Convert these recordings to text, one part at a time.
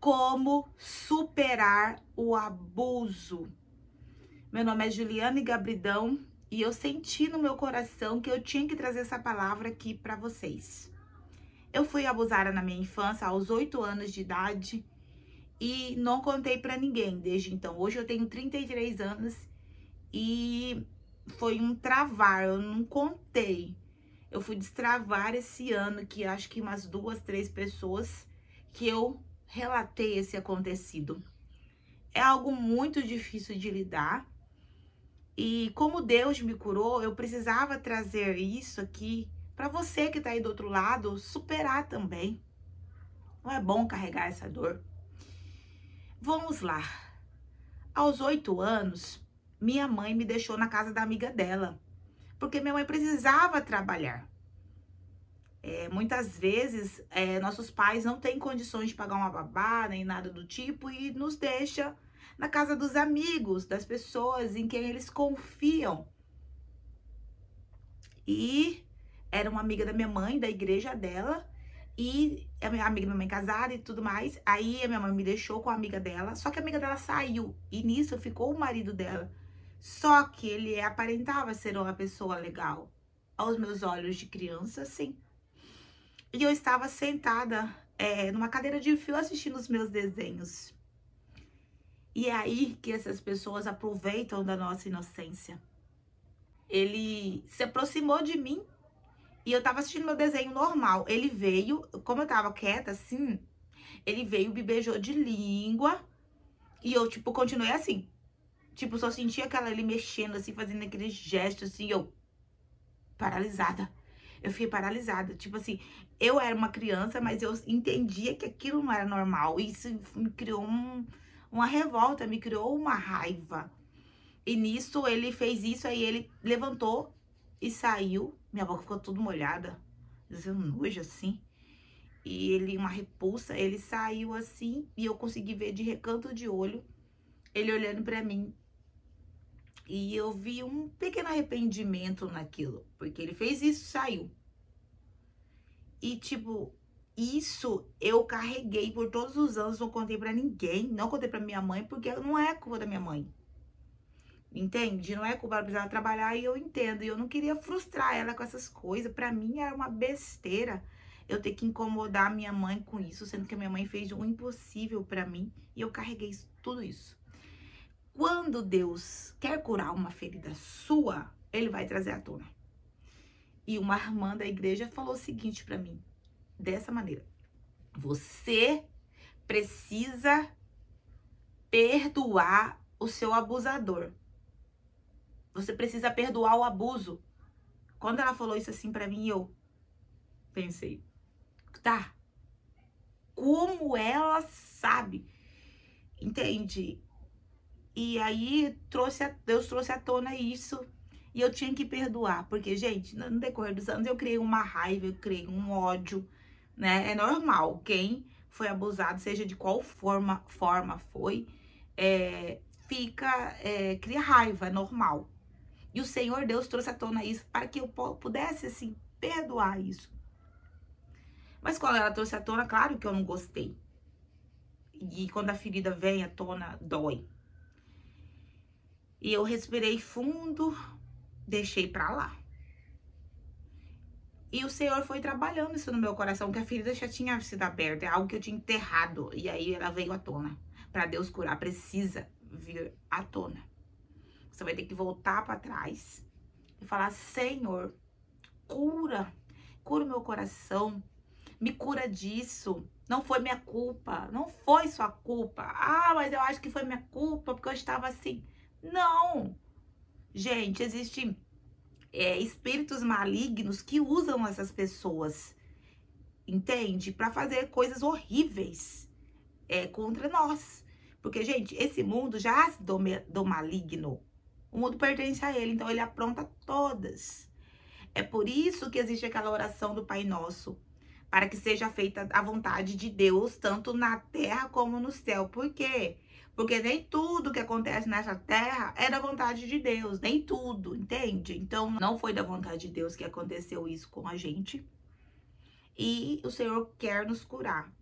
Como superar o abuso. Meu nome é Juliane Gabridão e eu senti no meu coração que eu tinha que trazer essa palavra aqui para vocês. Eu fui abusada na minha infância aos 8 anos de idade e não contei para ninguém desde então. Hoje eu tenho 33 anos e foi um travar, eu não contei. Eu fui destravar esse ano que acho que umas 2, 3 pessoas que eu relatei esse acontecido. É algo muito difícil de lidar. E como Deus me curou, eu precisava trazer isso aqui para você que tá aí do outro lado superar também. Não é bom carregar essa dor. Vamos lá. Aos 8 anos, minha mãe me deixou na casa da amiga dela, porque minha mãe precisava trabalhar. Muitas vezes, nossos pais não têm condições de pagar uma babá, nem nada do tipo, e nos deixa na casa dos amigos, das pessoas em quem eles confiam. E era uma amiga da minha mãe, da igreja dela, e a minha amiga da minha mãe casada e tudo mais. Aí a minha mãe me deixou com a amiga dela, só que a amiga dela saiu, e nisso ficou o marido dela. Só que ele aparentava ser uma pessoa legal. Aos meus olhos de criança, sim. E eu estava sentada numa cadeira de fio assistindo os meus desenhos. E é aí que essas pessoas aproveitam da nossa inocência. Ele se aproximou de mim e eu tava assistindo meu desenho normal. Ele veio, como eu tava quieta assim, ele veio, me beijou de língua e eu, tipo, continuei assim. Tipo, só sentia ele mexendo assim, fazendo aquele gesto assim, eu paralisada. Eu fiquei paralisada. Tipo assim, eu era uma criança, mas eu entendia que aquilo não era normal. Isso me criou uma revolta, me criou uma raiva. E nisso ele fez isso, aí ele levantou e saiu. Minha boca ficou tudo molhada. Deu nojo assim. E ele, uma repulsa, ele saiu assim e eu consegui ver de recanto de olho ele olhando pra mim. E eu vi um pequeno arrependimento naquilo, porque ele fez isso, saiu. E tipo, isso eu carreguei por todos os anos, não contei pra ninguém, não contei pra minha mãe, porque não é culpa da minha mãe. Entende? Não é culpa, ela precisava trabalhar e eu entendo. E eu não queria frustrar ela com essas coisas. Pra mim era uma besteira eu ter que incomodar minha mãe com isso, sendo que a minha mãe fez o impossível pra mim e eu carreguei tudo isso. Quando Deus quer curar uma ferida sua, ele vai trazer à tona. E uma irmã da igreja falou o seguinte pra mim, dessa maneira: você precisa perdoar o seu abusador. Você precisa perdoar o abuso. Quando ela falou isso assim pra mim, eu pensei, tá, como ela sabe? Entende? E aí Deus trouxe à tona isso e eu tinha que perdoar, porque, gente, no decorrer dos anos eu criei uma raiva, eu criei um ódio, né? É normal, quem foi abusado, seja de qual forma foi, cria raiva, é normal. E o Senhor Deus trouxe à tona isso para que eu pudesse, assim, perdoar isso. Mas quando ela trouxe à tona, claro que eu não gostei. E quando a ferida vem à tona, dói. E eu respirei fundo, deixei pra lá. E o Senhor foi trabalhando isso no meu coração, que a ferida já tinha sido aberta, é algo que eu tinha enterrado. E aí ela veio à tona. Para Deus curar, precisa vir à tona. Você vai ter que voltar para trás e falar: Senhor, cura o meu coração, me cura disso. Não foi minha culpa, não foi sua culpa. Ah, mas eu acho que foi minha culpa porque eu estava assim. Não, gente, existem espíritos malignos que usam essas pessoas, entende? Para fazer coisas horríveis contra nós. Porque, gente, esse mundo já do maligno. O mundo pertence a ele, então ele apronta todas. É por isso que existe aquela oração do Pai Nosso, para que seja feita a vontade de Deus, tanto na terra como no céu. Por quê? Porque nem tudo que acontece nessa terra é da vontade de Deus, nem tudo, entende? Então, não foi da vontade de Deus que aconteceu isso com a gente. E o Senhor quer nos curar.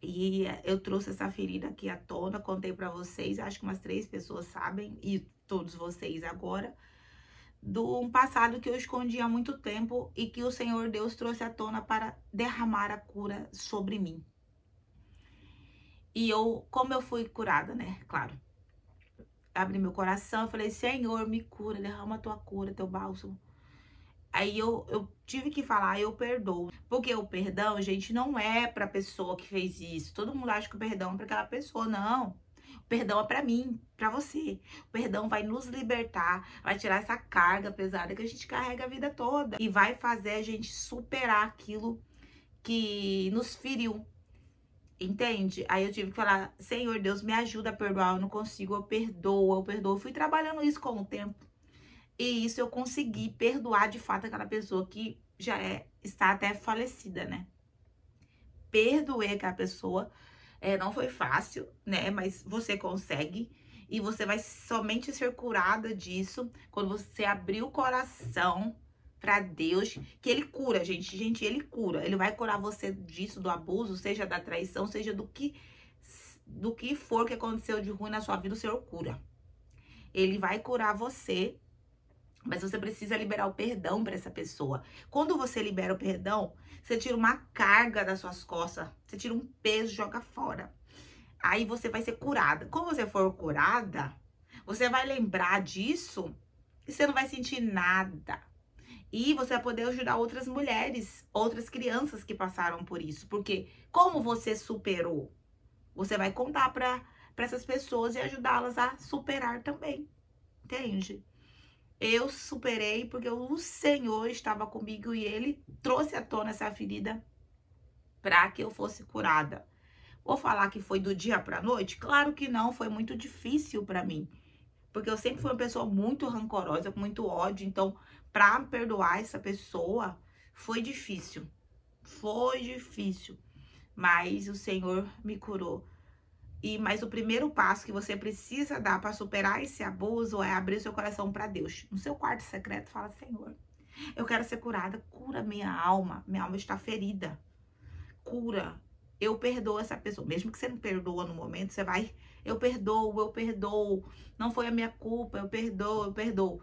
E eu trouxe essa ferida aqui à tona, contei pra vocês, acho que umas 3 pessoas sabem, e todos vocês agora, do um passado que eu escondi há muito tempo e que o Senhor Deus trouxe à tona para derramar a cura sobre mim. E como eu fui curada, né? Claro. Abri meu coração, falei, Senhor, me cura, derrama a tua cura, teu bálsamo. Aí eu tive que falar, eu perdoo. Porque o perdão, gente, não é pra pessoa que fez isso. Todo mundo acha que o perdão é pra aquela pessoa, não. O perdão é pra mim, pra você. O perdão vai nos libertar, vai tirar essa carga pesada que a gente carrega a vida toda. E vai fazer a gente superar aquilo que nos feriu. Entende? Aí eu tive que falar, Senhor Deus, me ajuda a perdoar, eu não consigo, eu perdoo, eu perdoo. Eu fui trabalhando isso com o tempo. E isso eu consegui perdoar de fato aquela pessoa que já está até falecida, né? Perdoei aquela pessoa, não foi fácil, né? Mas você consegue. E você vai somente ser curada disso quando você abrir o coração para Deus, que Ele cura, gente. Gente, Ele cura. Ele vai curar você disso, do abuso, seja da traição, seja do que for que aconteceu de ruim na sua vida, o Senhor cura. Ele vai curar você, mas você precisa liberar o perdão para essa pessoa. Quando você libera o perdão, você tira uma carga das suas costas, você tira um peso, joga fora. Aí você vai ser curada. Quando você for curada, você vai lembrar disso e você não vai sentir nada. E você vai poder ajudar outras mulheres, outras crianças que passaram por isso. Porque como você superou, você vai contar para essas pessoas e ajudá-las a superar também. Entende? Eu superei porque o Senhor estava comigo e Ele trouxe à tona essa ferida para que eu fosse curada. Vou falar que foi do dia para a noite? Claro que não, foi muito difícil para mim. Porque eu sempre fui uma pessoa muito rancorosa, com muito ódio. Então, para perdoar essa pessoa, foi difícil. Foi difícil. Mas o Senhor me curou. Mas o primeiro passo que você precisa dar para superar esse abuso é abrir seu coração para Deus. No seu quarto secreto, fala, Senhor, eu quero ser curada. Cura minha alma está ferida. Cura. Eu perdoo essa pessoa. Mesmo que você não perdoa no momento, você vai, eu perdoo. Não foi a minha culpa, eu perdoo.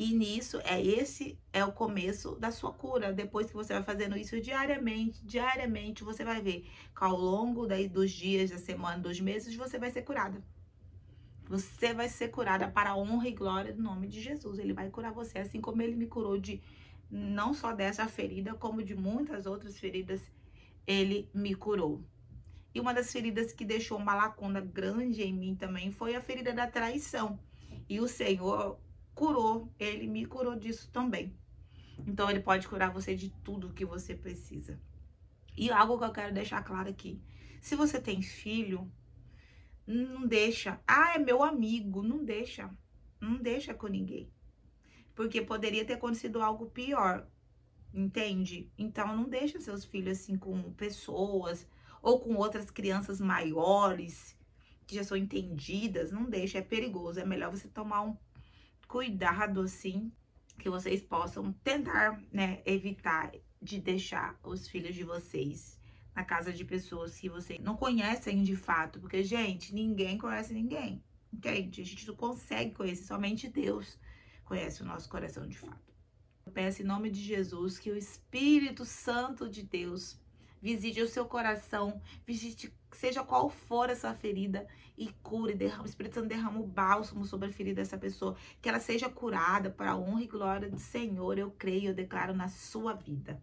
E nisso, esse é o começo da sua cura. Depois que você vai fazendo isso diariamente, você vai ver que ao longo dos dias, da semana, dos meses, você vai ser curada. Você vai ser curada para a honra e glória do nome de Jesus. Ele vai curar você, assim como Ele me curou de não só dessa ferida, como de muitas outras feridas, Ele me curou. E uma das feridas que deixou uma lacuna grande em mim também foi a ferida da traição. E o Senhor curou, Ele me curou disso também. Então, Ele pode curar você de tudo que você precisa. E algo que eu quero deixar claro aqui. Se você tem filho, não deixa. Ah, é meu amigo. Não deixa. Não deixa com ninguém. Porque poderia ter acontecido algo pior. Entende? Então, não deixa seus filhos assim com pessoas ou com outras crianças maiores que já são entendidas. Não deixa, é perigoso. É melhor você tomar um cuidado assim, que vocês possam tentar, né, evitar de deixar os filhos de vocês na casa de pessoas que vocês não conhecem de fato, porque, gente, ninguém conhece ninguém, entende? A gente não consegue conhecer, somente Deus conhece o nosso coração de fato. Eu peço em nome de Jesus que o Espírito Santo de Deus visite o seu coração, visite seja qual for essa ferida e cure, derrama, o Espírito Santo derrama o bálsamo sobre a ferida dessa pessoa, que ela seja curada para a honra e glória do Senhor. Eu creio, eu declaro na sua vida.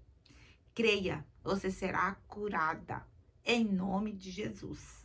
Creia, você será curada em nome de Jesus.